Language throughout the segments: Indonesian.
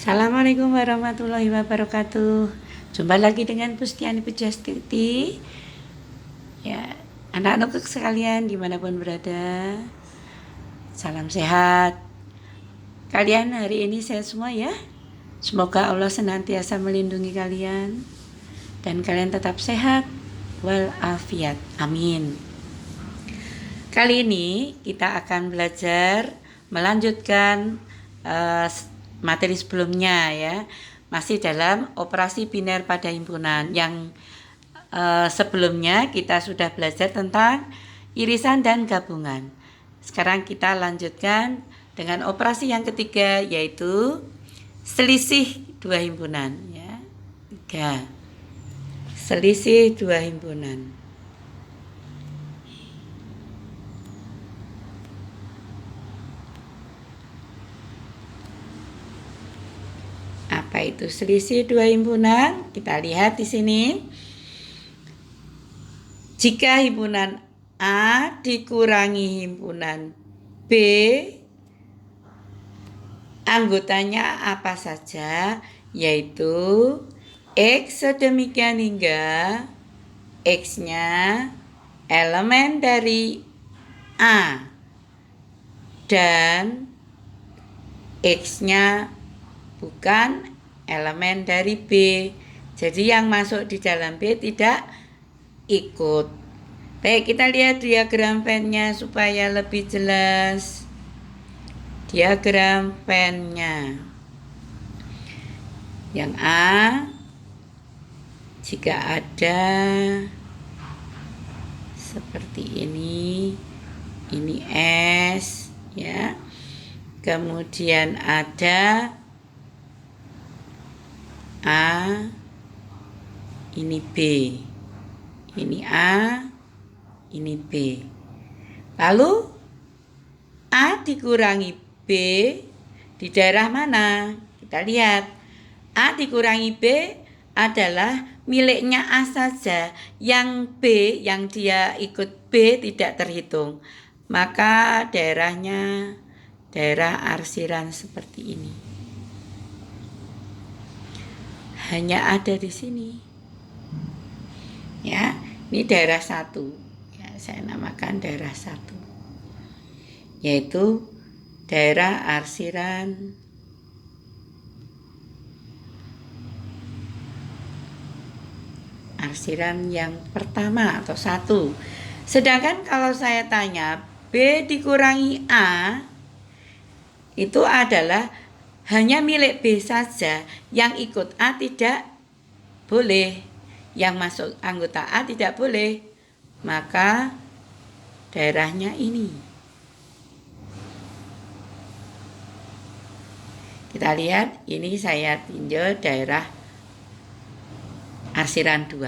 Assalamualaikum warahmatullahi wabarakatuh. Jumpa lagi dengan Pustiani Pujastuti. Ya, anak-anak sekalian dimanapun berada, salam sehat. Kalian hari ini sehat semua ya. Semoga Allah senantiasa melindungi kalian dan kalian tetap sehat walafiat. Amin. Kali ini kita akan belajar melanjutkan materi sebelumnya ya, masih dalam operasi biner pada himpunan. Yang sebelumnya kita sudah belajar tentang irisan dan gabungan. Sekarang kita lanjutkan dengan operasi yang ketiga, yaitu selisih dua himpunan ya. 3. Selisih dua himpunan. Apa itu selisih dua himpunan? Kita lihat di sini. Jika himpunan A dikurangi himpunan B, anggotanya apa saja? Yaitu X sedemikian hingga X-nya elemen dari A dan X-nya bukan elemen dari B. Jadi yang masuk di dalam B tidak ikut. Baik, kita lihat diagram Venn-nya supaya lebih jelas. Diagram Venn-nya. Yang A, jika ada seperti ini S ya. Kemudian ada A, ini B. Ini A, ini B. Lalu A dikurangi B di daerah mana? Kita lihat. A dikurangi B adalah miliknya A saja. Yang B, yang dia ikut B tidak terhitung. Maka daerahnya daerah arsiran seperti ini. Hanya ada di sini. Ya, ini daerah 1. Ya, saya namakan daerah 1. Yaitu daerah arsiran yang pertama atau 1. Sedangkan kalau saya tanya B dikurangi A, itu adalah hanya milik B saja. Yang ikut A tidak boleh. Yang masuk anggota A tidak boleh. Maka daerahnya ini. Kita lihat, ini saya tinjau daerah arsiran 2.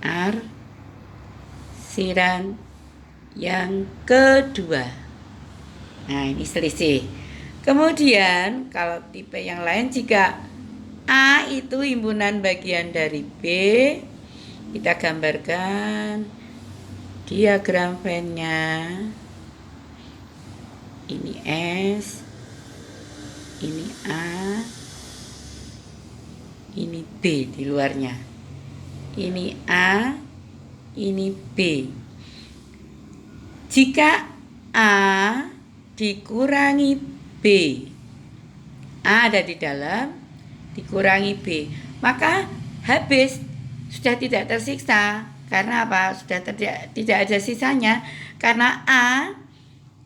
Arsiran yang kedua. Nah, ini selisih. Kemudian kalau tipe yang lain, jika A itu himpunan bagian dari B, kita gambarkan diagram Venn-nya. Ini S, ini A, ini B di luarnya. Ini A, ini B. Jika A dikurangi B, A ada di dalam, dikurangi B, maka habis, sudah tidak tersiksa. Karena apa? Sudah tidak ada sisanya. Karena A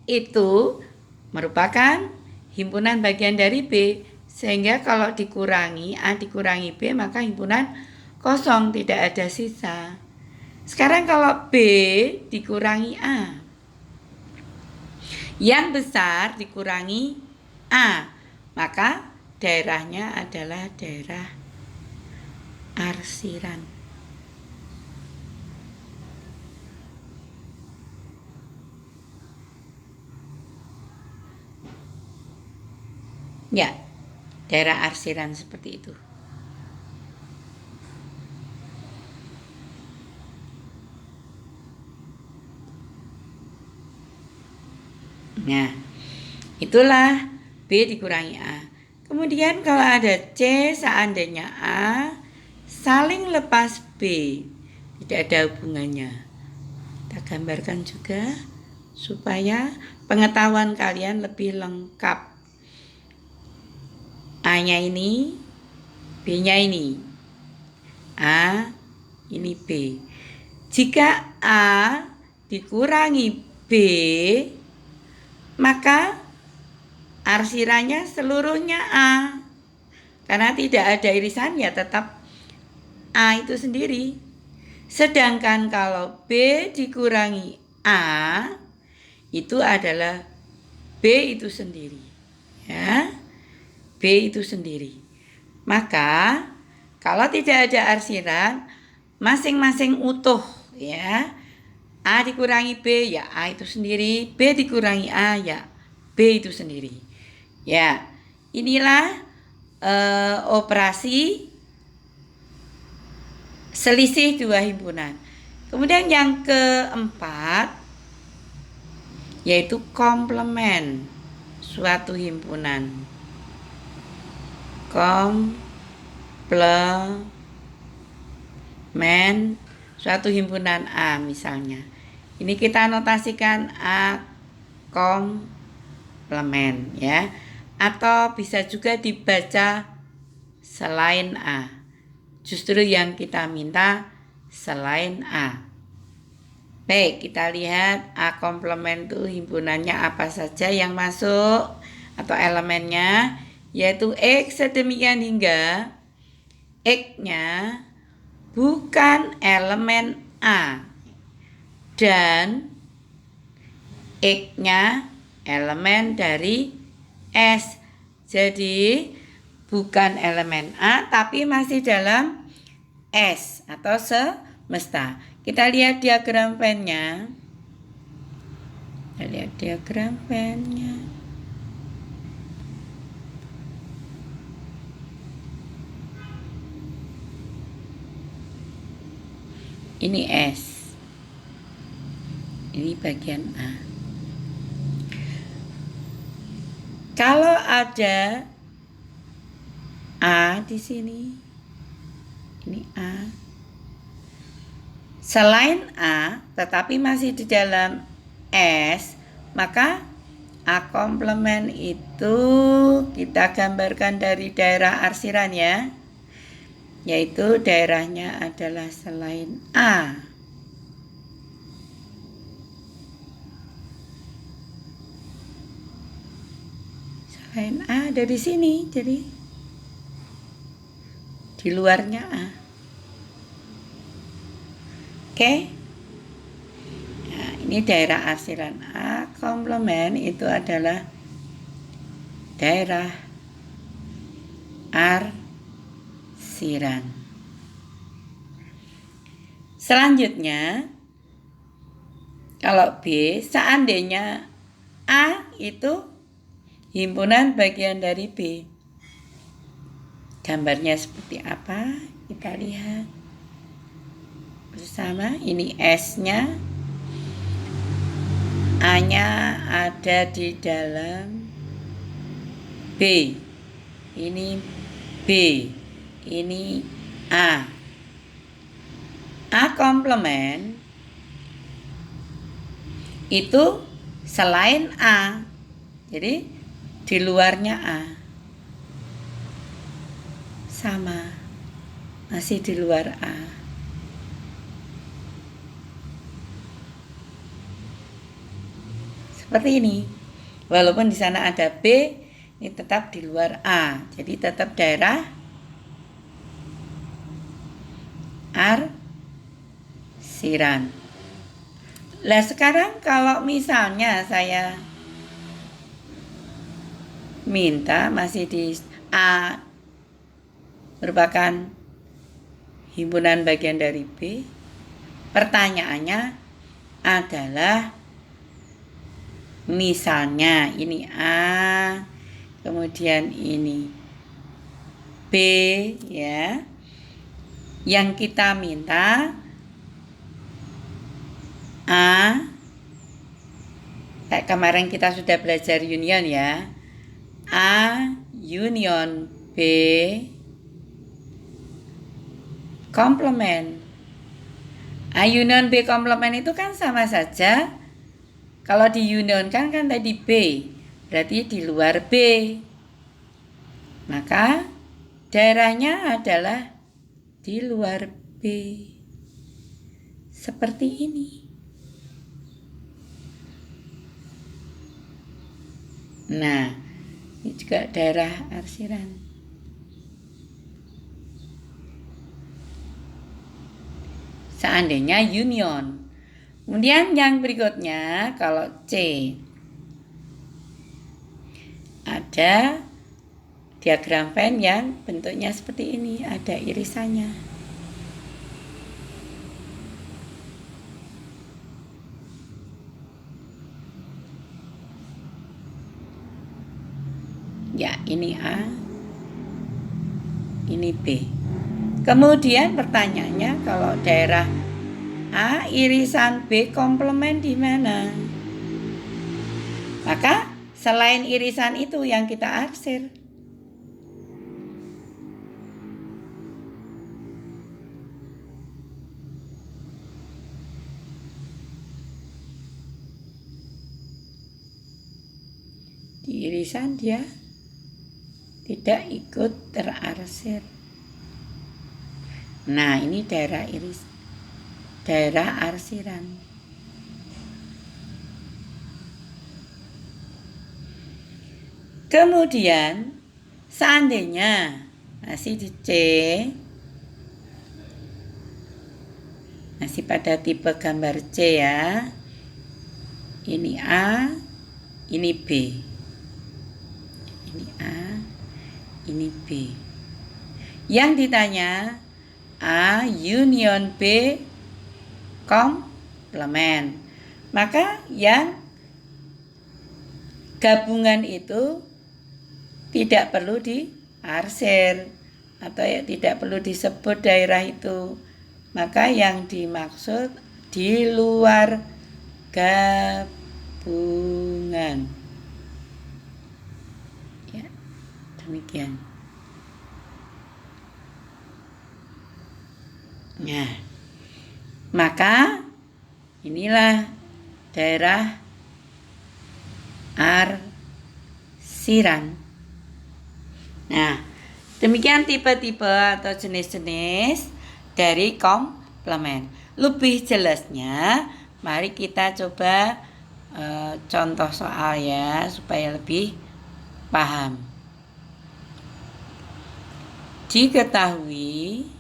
itu merupakan himpunan bagian dari B, sehingga kalau dikurangi A dikurangi B, maka himpunan kosong, tidak ada sisa. Sekarang kalau B dikurangi A, yang besar dikurangi A, maka daerahnya adalah daerah arsiran. Ya, daerah arsiran seperti itu. Nah, itulah B dikurangi A. Kemudian kalau ada C seandainya A saling lepas B, tidak ada hubungannya. Kita gambarkan juga supaya pengetahuan kalian lebih lengkap. A-nya ini, B-nya ini. A, ini B. Jika A dikurangi B, maka arsirannya seluruhnya A. Karena tidak ada irisan ya tetap A itu sendiri. Sedangkan kalau B dikurangi A, itu adalah B itu sendiri. Ya, B itu sendiri. Maka kalau tidak ada arsiran, masing-masing utuh ya. A dikurangi B ya A itu sendiri, B dikurangi A ya B itu sendiri. Ya, inilah operasi selisih dua himpunan. Kemudian yang keempat yaitu komplement suatu himpunan. Komplement suatu himpunan A misalnya. Ini kita notasikan A komplement ya. Atau bisa juga dibaca selain A. Justru yang kita minta selain A. Baik, kita lihat A komplement itu himpunannya apa saja yang masuk atau elemennya, yaitu X sedemikian hingga X-nya bukan elemen A dan X-nya elemen dari S. Jadi bukan elemen A tapi masih dalam S atau semesta. Kita lihat diagram pennya. Kita lihat diagram pennya. Ini S. Ini bagian A. Kalau ada A di sini, ini A. Selain A, tetapi masih di dalam S, maka A komplement itu kita gambarkan dari daerah arsiran ya. Yaitu daerahnya adalah selain A. Selain A dari sini, jadi di luarnya A. Oke. Nah, ini daerah arsiran A komplement itu adalah daerah arsiran. Selanjutnya, kalau B, seandainya A itu himpunan bagian dari B. Gambarnya seperti apa? Kita lihat bersama. Ini S-nya, A-nya ada di dalam B. Ini B. Ini A. A komplement itu selain A. Jadi di luarnya A. Sama. Masih di luar A. Seperti ini. Walaupun di sana ada B, ini tetap di luar A. Jadi tetap daerah arsiran. Nah, sekarang kalau misalnya saya minta masih di A merupakan himpunan bagian dari B, pertanyaannya adalah misalnya ini A, kemudian ini B ya. Yang kita minta A Kayak kemarin kita sudah belajar union ya. A union B komplement. A union B komplement itu kan sama saja. Kalau di union kan tadi B, berarti di luar B. Maka daerahnya adalah di luar B. Seperti ini. Nah, ini juga daerah arsiran. Seandainya union. Kemudian yang berikutnya kalau C. Ada diagram Venn yang bentuknya seperti ini, ada irisannya. Ya, ini A, ini B. Kemudian pertanyaannya kalau daerah A irisan B komplement di mana? Maka selain irisan itu yang kita arsir. Di irisan dia tidak ikut terarsir. Nah, ini daerah arsiran. Kemudian seandainya masih di C, masih pada tipe gambar C ya. Ini A, ini B. Ini A, ini B. Yang ditanya A union B komplement. Maka yang gabungan itu tidak perlu diarsir atau ya tidak perlu disebut daerah itu. Maka yang dimaksud di luar gabungan. Ya, demikian. Nah, maka inilah daerah arsiran. Nah, demikian tipe-tipe atau jenis-jenis dari komplement. Lebih jelasnya, mari kita coba contoh soal ya, supaya lebih paham. Diketahui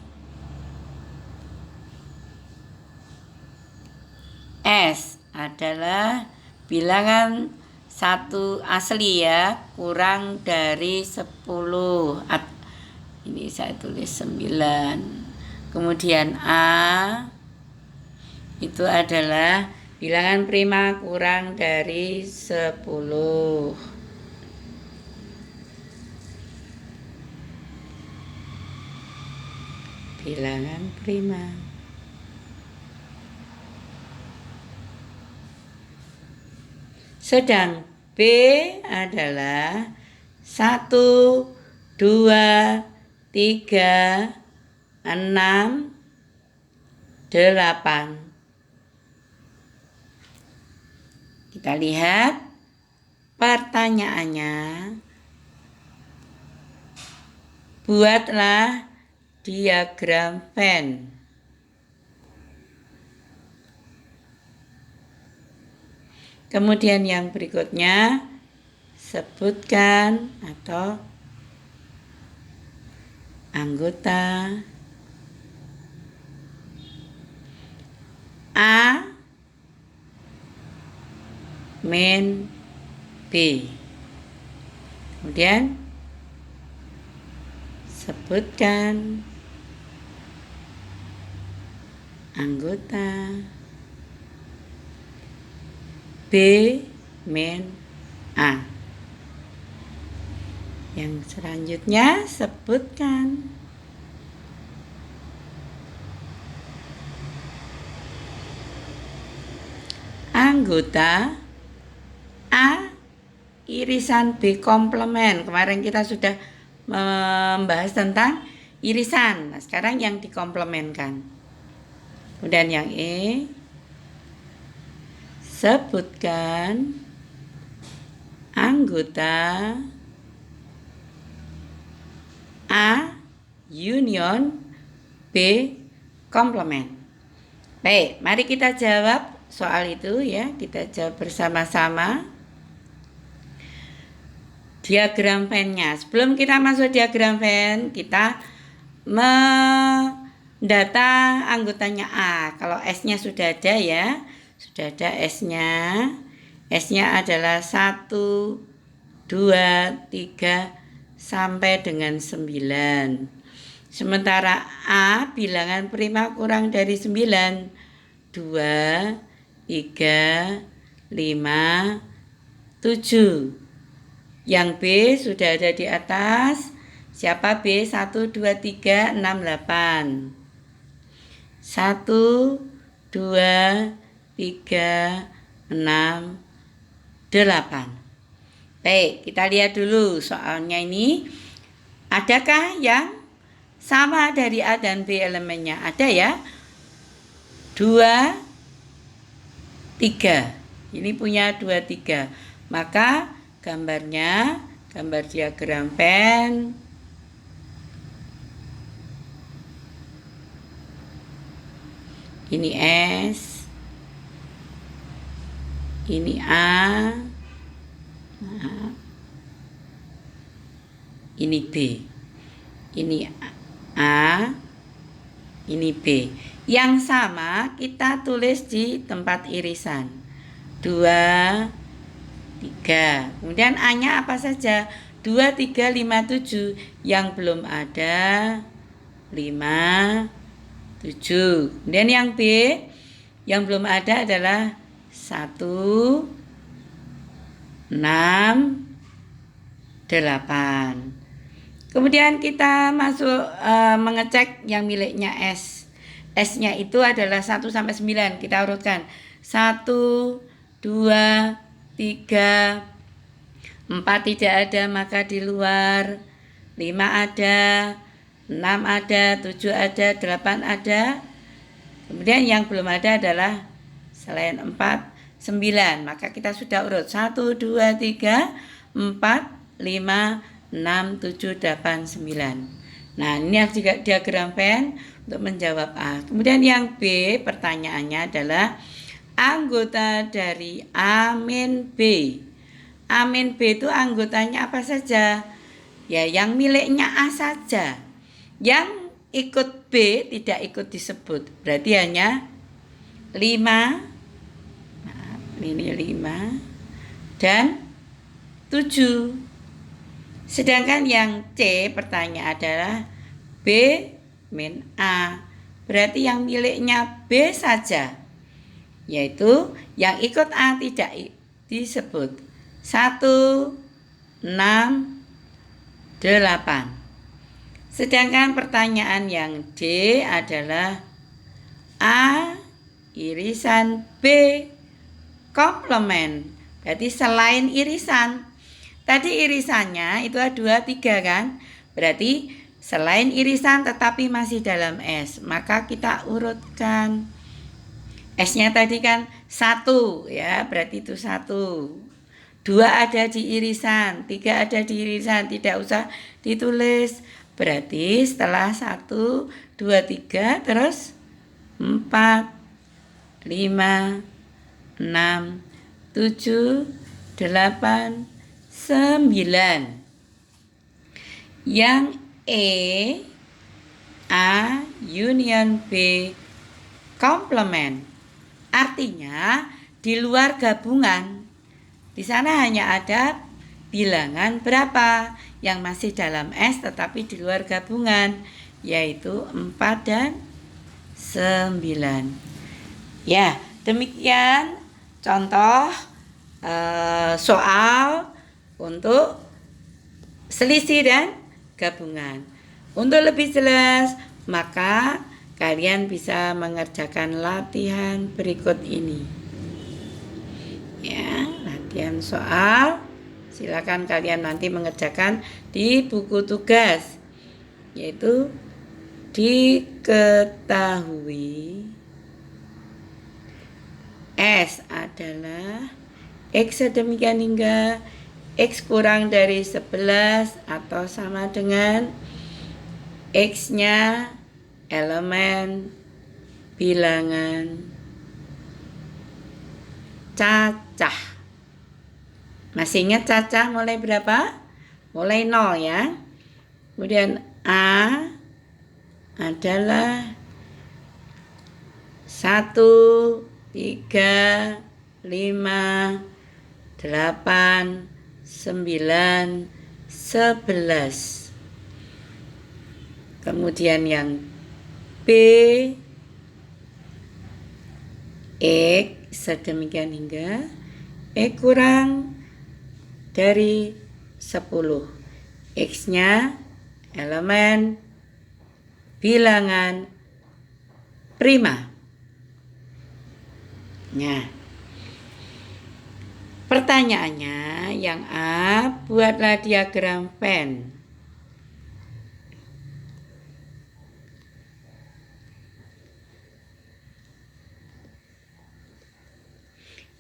S adalah bilangan satu asli ya, kurang dari 10. Ini saya tulis 9. Kemudian A itu adalah bilangan prima kurang dari 10. Bilangan prima. Sedang B adalah 1, 2, 3, 6, 8. Kita lihat pertanyaannya. Buatlah diagram Venn. Kemudian yang berikutnya, sebutkan atau anggota A min B. Kemudian sebutkan anggota B min A. Yang selanjutnya sebutkan anggota irisan B komplement. Kemarin kita sudah membahas tentang irisan. Nah, sekarang yang dikomplementkan. Kemudian yang E, sebutkan anggota A union B komplement. Baik, mari kita jawab soal itu ya. Kita jawab bersama-sama. Diagram Venn-nya. Sebelum kita masuk diagram Venn, kita mendata anggotanya A. Kalau S-nya sudah ada ya. Sudah ada S-nya. S-nya adalah 1, 2, 3 sampai dengan 9. Sementara A bilangan prima kurang dari 9. 2, 3, 5, 7. Yang B sudah ada di atas. Siapa B? 1, 2, 3, 6, 8. 1, 2, 3, 6, 8. Baik, kita lihat dulu soalnya ini. Adakah yang sama dari A dan B elemennya? Ada ya. 2, 3. Ini punya 2, 3. Maka gambarnya, gambar diagram Venn. Ini S. Ini A. Nah, ini B. Ini A. Ini B. Yang sama kita tulis di tempat irisan. 2, 3. Kemudian A-nya apa saja? 2, 3, 5, 7. Yang belum ada 5, 7. Kemudian yang B yang belum ada adalah 1, 6, 8. Kemudian kita masuk mengecek yang miliknya S. S-nya itu adalah 1 sampai 9. Kita urutkan. 1, 2, 3, 4 tidak ada maka di luar. 5 ada, 6 ada, 7 ada, 8 ada. Kemudian yang belum ada adalah selain 4, 9. Maka kita sudah urut 1, 2, 3, 4, 5, 6, 7, 8, 9. Nah, ini juga diagram Venn untuk menjawab A. Kemudian yang B, pertanyaannya adalah anggota dari A min B. A min B itu anggotanya apa saja? Ya, yang miliknya A saja. Yang ikut B tidak ikut disebut. Berarti hanya 5. Nah, ini 5 dan 7. Sedangkan yang C pertanyaan adalah B min A. Berarti yang miliknya B saja. Yaitu yang ikut A tidak disebut. 1, 6, 8. Sedangkan pertanyaan yang D adalah A irisan B komplement. Berarti selain irisan. Tadi irisannya itu ada 2, 3 kan. Berarti selain irisan tetapi masih dalam S. Maka kita urutkan. S-nya tadi kan 1 ya. Berarti itu 1. 2 ada di irisan. 3 ada di irisan. Tidak usah ditulis. Berarti setelah 1, 2, 3 terus 4, 5, 6, 7, 8, 9. Yang E A union B komplement. Artinya di luar gabungan. Di sana hanya ada bilangan berapa yang masih dalam S tetapi di luar gabungan, yaitu 4 dan 9. Ya, demikian contoh soal untuk selisih dan gabungan. Untuk lebih jelas, maka kalian bisa mengerjakan latihan berikut ini. Ya, latihan soal Silakan kalian nanti mengerjakan di buku tugas, yaitu diketahui S adalah X sedemikian hingga X kurang dari 11 atau sama dengan X-nya elemen bilangan cacah. Masih ingat cacah mulai berapa? Mulai 0 ya. Kemudian A adalah 1, 3, 5, 8, 9, 11. Kemudian yang B, X sedemikian hingga X kurang dari 10. X-nya elemen bilangan prima. Nah, pertanyaannya yang A, buatlah diagram Venn.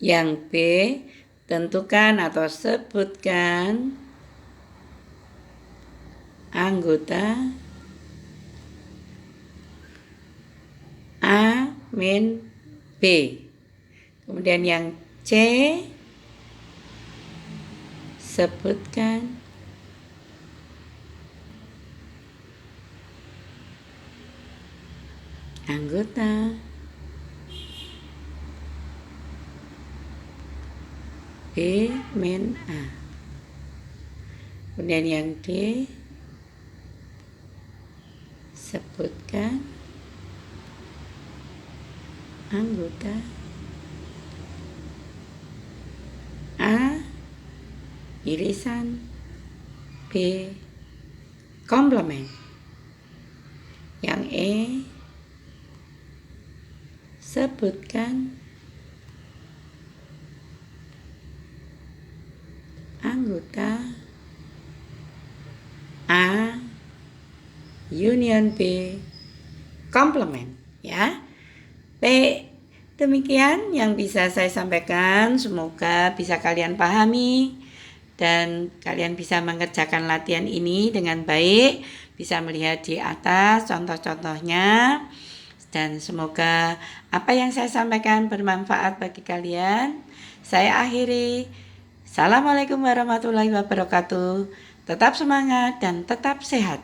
Yang B, tentukan atau sebutkan anggota A min B. Kemudian yang C, sebutkan anggota B min A. Kemudian yang D, sebutkan anggota A irisan B komplement. Yang E, sebutkan anggota A union B komplement ya. Baik, demikian yang bisa saya sampaikan. Semoga bisa kalian pahami dan kalian bisa mengerjakan latihan ini dengan baik, bisa melihat di atas contoh-contohnya, dan semoga apa yang saya sampaikan bermanfaat bagi kalian. Saya akhiri. Assalamualaikum warahmatullahi wabarakatuh. Tetap semangat dan tetap sehat.